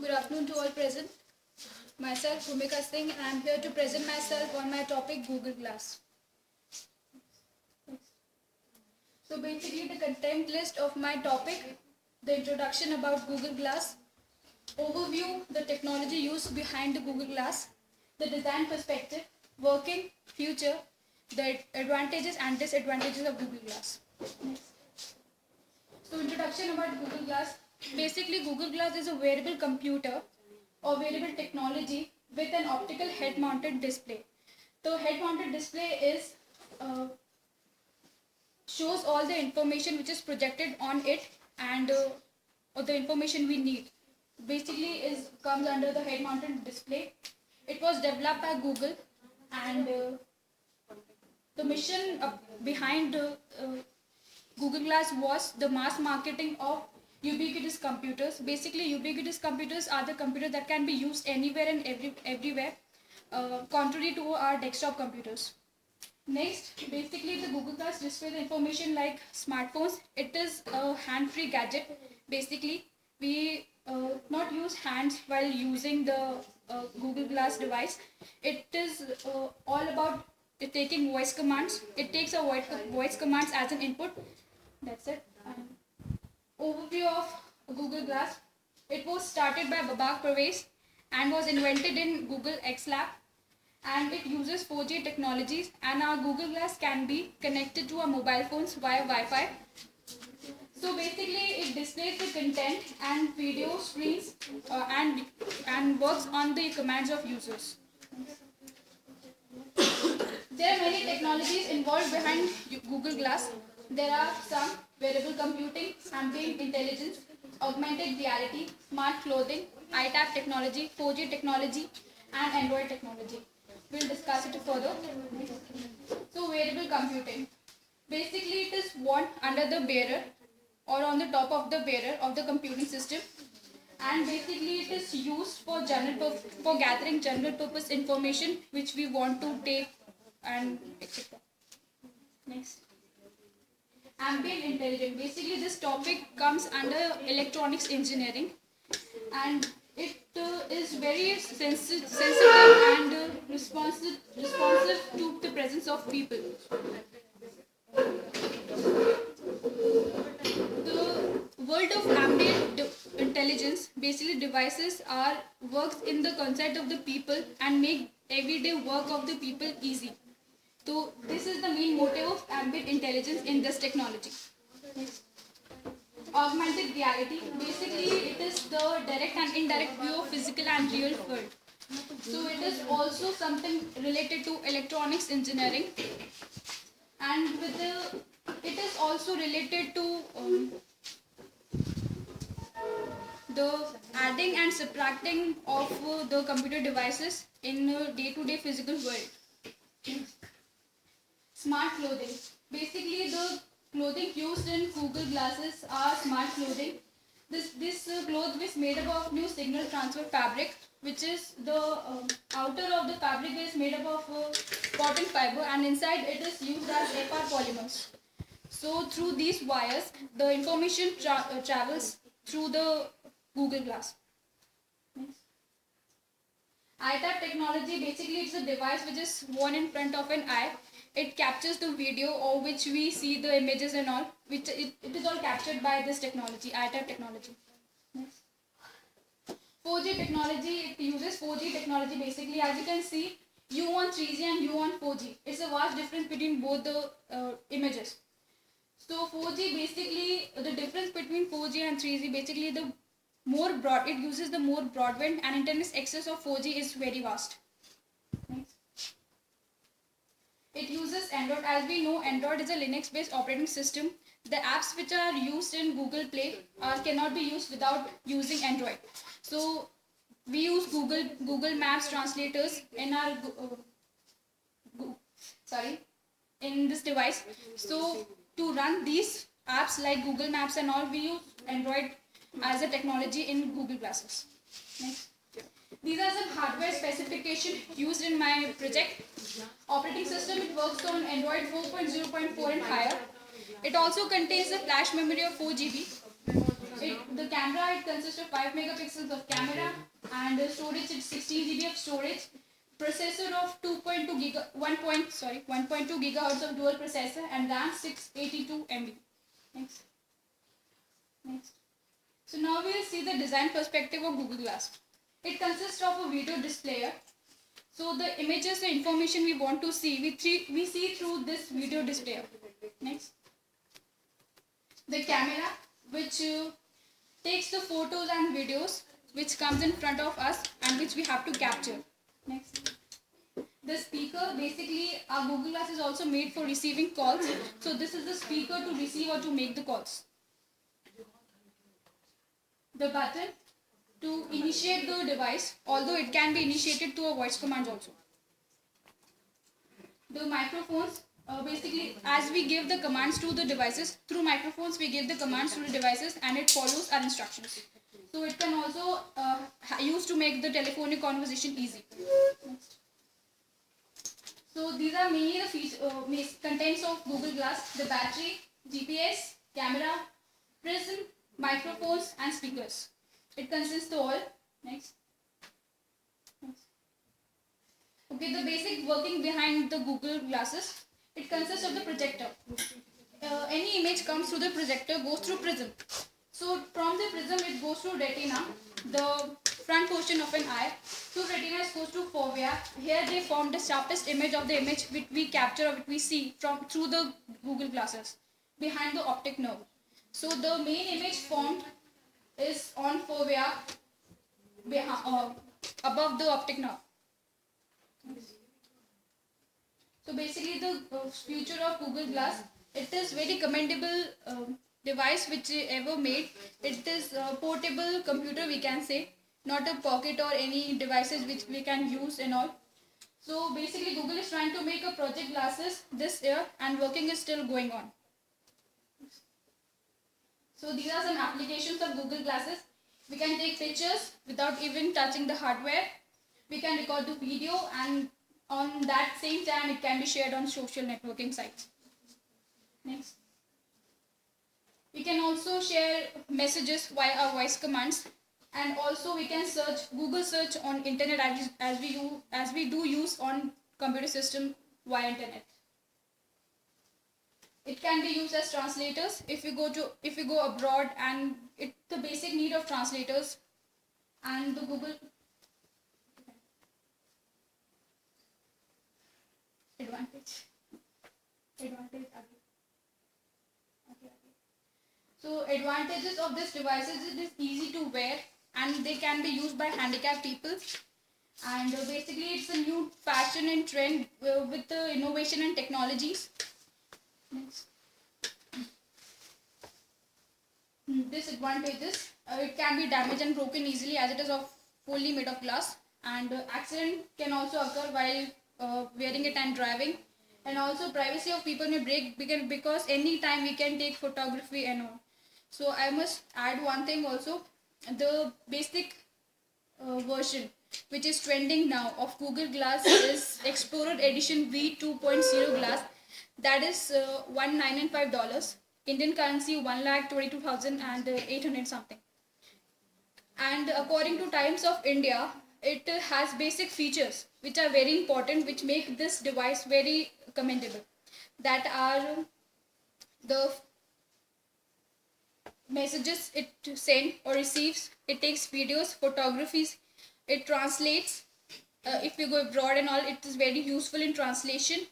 Good afternoon to all present. Myself, Bhumika Singh, and I am here to present myself on my topic Google Glass. So basically the content list of my topic, the introduction about Google Glass, overview, the technology used behind the Google Glass, the design perspective, working, future, the advantages and disadvantages of Google Glass. So introduction about Google Glass. Basically Google Glass is a wearable computer or wearable technology with an optical head-mounted display. The head-mounted display is shows all the information which is projected on it and or the information we need. Basically is comes under the head-mounted display. It was developed by Google and the mission behind Google Glass was the mass marketing of ubiquitous computers. Basically, ubiquitous computers are the computers that can be used anywhere and everywhere, contrary to our desktop computers. Next, basically the Google Glass displays information like smartphones. It is a hand-free gadget. Basically, we not use hands while using the Google Glass device. It is all about taking voice commands. It takes a voice commands as an input. That's it. Overview of Google Glass. It was started by Babak Pervez and was invented in Google X Lab, and it uses 4G technologies, and our Google Glass can be connected to our mobile phones via Wi-Fi. So basically it displays the content and video screens and works on the commands of users. There are many technologies involved behind Google Glass. There are some wearable computing, ambient intelligence, augmented reality, smart clothing, iTab technology, 4G technology, and Android technology. We'll discuss it further. So wearable computing. Basically it is worn under the bearer or on the top of the bearer of the computing system, and basically it is used for gathering general purpose information which we want to take and etc. Next. Ambient intelligence. Basically this topic comes under electronics engineering, and it is very sensitive and responsive to the presence of people. The world of ambient intelligence, basically devices are works in the concept of the people and make everyday work of the people easy. So this is the main motive of ambient intelligence in this technology. Augmented reality. Basically it is the direct and indirect view of physical and real world. So it is also something related to electronics engineering, and it is also related to the adding and subtracting of the computer devices in day-to-day physical world. Smart clothing. Basically the clothing used in Google glasses are smart clothing. This cloth is made up of new signal transfer fabric, which is the outer of the fabric is made up of cotton fiber, and inside it is used as FR polymers. So through these wires, the information travels through the Google Glass. Next. iTab technology. Basically it's a device which is worn in front of an eye. It captures the video or which we see the images and all, which it is all captured by this technology, iTab technology. Next. 4G technology. It uses 4G technology. Basically, as you can see, you want 3G and you want 4G. It's a vast difference between both the images. So 4G, basically the difference between 4G and 3G, basically it uses the more broadband, and internet access of 4G is very vast. Next. It uses Android. As we know, Android is a Linux-based operating system. The apps which are used in Google Play cannot be used without using Android. So we use Google Maps translators in our in this device. So to run these apps like Google Maps and all, we use Android as a technology in Google Glasses. Next. These are some hardware specifications used in my project. Operating system, it works on Android 4.0.4 and higher. It also contains a flash memory of 4 GB. The camera, it consists of 5 megapixels of camera, and storage, it's 16 GB of storage. Processor of 1.2 gigahertz of dual processor, and RAM 682 MB. Next. So now we will see the design perspective of Google Glass. It consists of a video displayer. So the images, the information we want to see, we see through this video displayer. Next. The camera, which takes the photos and videos which comes in front of us and which we have to capture. Next. The speaker, basically our Google Glass is also made for receiving calls. So this is the speaker to receive or to make the calls. The button to initiate the device, although it can be initiated through a voice command also. The microphones, basically as we give the commands to the devices, through microphones we give the commands to the devices and it follows our instructions. So it can also used to make the telephonic conversation easy. Next. So these are mainly the contents of Google Glass: the battery, GPS, camera, prism, microphones and speakers. It consists of all. Next. Okay, the basic working behind the Google Glasses. It consists of the projector. Any image comes through the projector, goes through prism. So from the prism it goes through retina, the front portion of an eye. Through retina it goes to fovea. Here they form the sharpest image of the image which we capture or which we see through the Google Glasses behind the optic nerve. So the main image formed is on fovea above the optic nerve. So basically the future of Google Glass, it is very commendable device which ever made. It is a portable computer, we can say, not a pocket or any devices which we can use and all. So basically Google is trying to make a project glasses this year and working is still going on. So these are some applications of Google Glasses. We can take pictures without even touching the hardware. We can record the video and on that same time it can be shared on social networking sites. Next. We can also share messages via our voice commands, and also we can search Google search on internet as we do use on computer system via internet. It can be used as translators if you go abroad, and the basic need of translators and the Google advantage. So advantages of this device is it is easy to wear and they can be used by handicapped people. And basically it's a new fashion and trend with the innovation and technologies. Next. Disadvantages, it can be damaged and broken easily as it is fully made of glass, and accident can also occur while wearing it and driving, and also privacy of people may break because any time we can take photography and all. So I must add one thing also, the basic version which is trending now of Google Glass is Explorer Edition V2.0 glass. That is $1,995, Indian currency 1,22,800 something. And according to Times of India, it has basic features which are very important, which make this device very commendable. That are the messages it sends or receives, it takes videos, photographies, it translates. If you go abroad and all, it is very useful in translation.